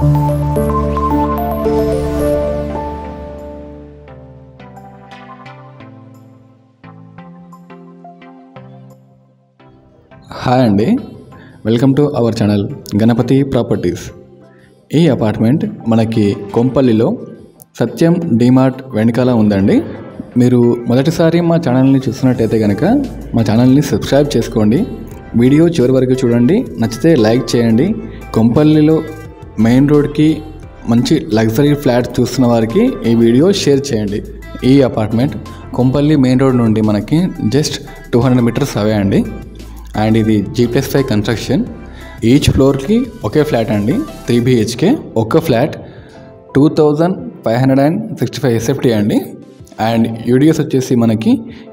Hi అండి, welcome to our channel Ganapathi properties. ఈ apartment మనకి కొంపల్లిలో సత్యం డిమార్ట్ వెనకాల ఉందండి. మీరు మొదటిసారి మా ఛానల్ని చూస్తున్నట్టయితే కనుక మా ఛానల్ని సబ్స్క్రైబ్ చేసుకోండి. వీడియో చివరి వరకు చూడండి, నచ్చితే లైక్ చేయండి. కొంపల్లిలో మెయిన్ రోడ్కి మంచి లగ్జరీ ఫ్లాట్ చూస్తున్న వారికి ఈ వీడియో షేర్ చేయండి. ఈ అపార్ట్మెంట్ కొంపల్లి మెయిన్ రోడ్ నుండి మనకి జస్ట్ 200 మీటర్స్ అవే అండి. అండ్ ఇది G+5 కన్స్ట్రక్షన్. ఈచ్ ఫ్లోర్కి ఒకే ఫ్లాట్ అండి, 3 BHK. ఒక్క ఫ్లాట్ 2565 SFT అండి. అండ్ యూడిఎస్ వచ్చేసి మనకి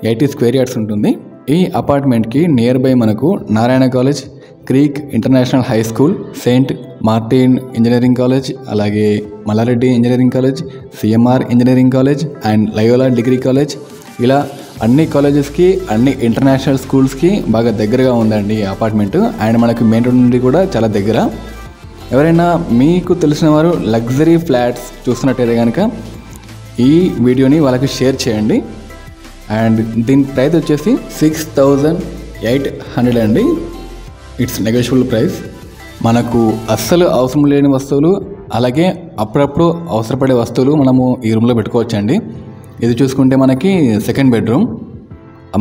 80 స్క్వేర్ యార్డ్స్ ఉంటుంది. ఈ అపార్ట్మెంట్కి నియర్ బై మనకు Narayana college, Creek international high school, Saint Martin engineering college, అలాగే Malla Reddy engineering college, CMR engineering college and Loyola degree college, ఇలా అన్ని కాలేజెస్కి, అన్ని ఇంటర్నేషనల్ స్కూల్స్కి బాగా దగ్గరగా ఉందండి ఈ అపార్ట్మెంట్. అండ్ మనకు మెయిన్ రోడ్ నుండి కూడా చాలా దగ్గర. ఎవరైనా మీకు తెలిసిన వారు లగ్జరీ ఫ్లాట్స్ చూస్తున్నట్టయితే కనుక ఈ వీడియోని వాళ్ళకి షేర్ చేయండి. అండ్ దీని ప్రైస్ వచ్చేసి 6800 అండి. It's negotiable price. మనకు అస్సలు అవసరం లేని వస్తువులు, అలాగే అప్పుడప్పుడు అవసరపడే వస్తువులు మనము ఈ రూమ్లో పెట్టుకోవచ్చండి. ఇది చూసుకుంటే మనకి సెకండ్ బెడ్రూమ్.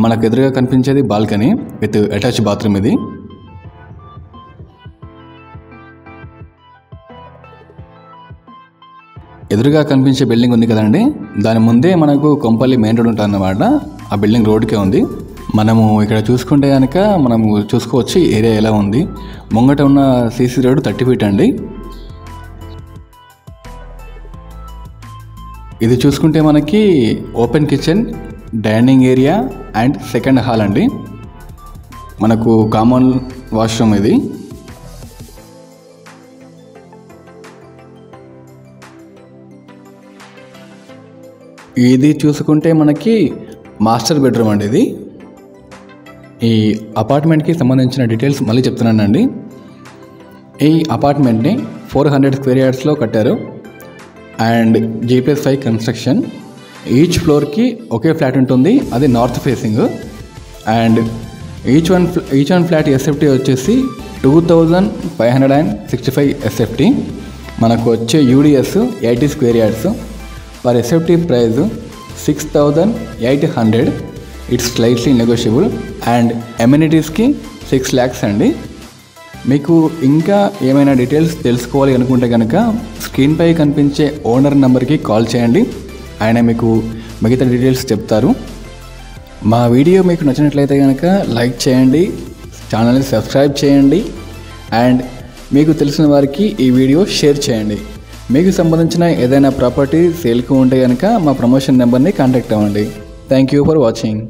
మనకు ఎదురుగా కనిపించేది బాల్కనీ విత్ అటాచ్ బాత్రూమ్. ఇది ఎదురుగా కనిపించే బిల్డింగ్ ఉంది కదండి, దాని ముందే మనకు కొంపల్లి మెయిన్ రోడ్ ఉంటుందన్నమాట. ఆ బిల్డింగ్ రోడ్కే ఉంది. మనము ఇక్కడ చూసుకుంటే కనుక మనము చూసుకోవచ్చు ఏరియా ఎలా ఉంది. ముంగట ఉన్న CC రోడ్ 30 feet అండి. ఇది చూసుకుంటే మనకి open kitchen, dining area and second hall అండి. మనకు కామన్ వాష్రూమ్ ఇది. ఇది చూసుకుంటే మనకి మాస్టర్ బెడ్రూమ్ అండి. ఇది ఈ అపార్ట్మెంట్కి సంబంధించిన డీటెయిల్స్ మళ్ళీ చెప్తున్నానండి. ఈ అపార్ట్మెంట్ని 400 స్క్వేర్ యార్డ్స్లో కట్టారు. And G+5 construction. ఈచ్ ఫ్లోర్కి ఒకే ఫ్లాట్ ఉంటుంది, అది north facing. And each one flat SFT వచ్చేసి 2565 SFT. మనకు వచ్చే UDS 80 square yards. Per SFT price 6800. It's slightly negotiable. And అమ్యూనిటీస్కి 6 lakhs అండి. మీకు ఇంకా ఏమైనా డీటెయిల్స్ తెలుసుకోవాలి అనుకుంటే కనుక స్క్రీన్పై కనిపించే ఓనర్ నెంబర్కి కాల్ చేయండి. ఆయన మీకు మిగతా డీటెయిల్స్ చెప్తారు. మా వీడియో మీకు నచ్చినట్లయితే కనుక లైక్ చేయండి, ఛానల్ని సబ్స్క్రైబ్ చేయండి. అండ్ మీకు తెలిసిన వారికి ఈ వీడియో షేర్ చేయండి. మీకు సంబంధించిన ఏదైనా ప్రాపర్టీ సేల్కి ఉంటే కనుక మా ప్రమోషన్ నెంబర్ని కాంటాక్ట్ అవ్వండి. Thank you for watching.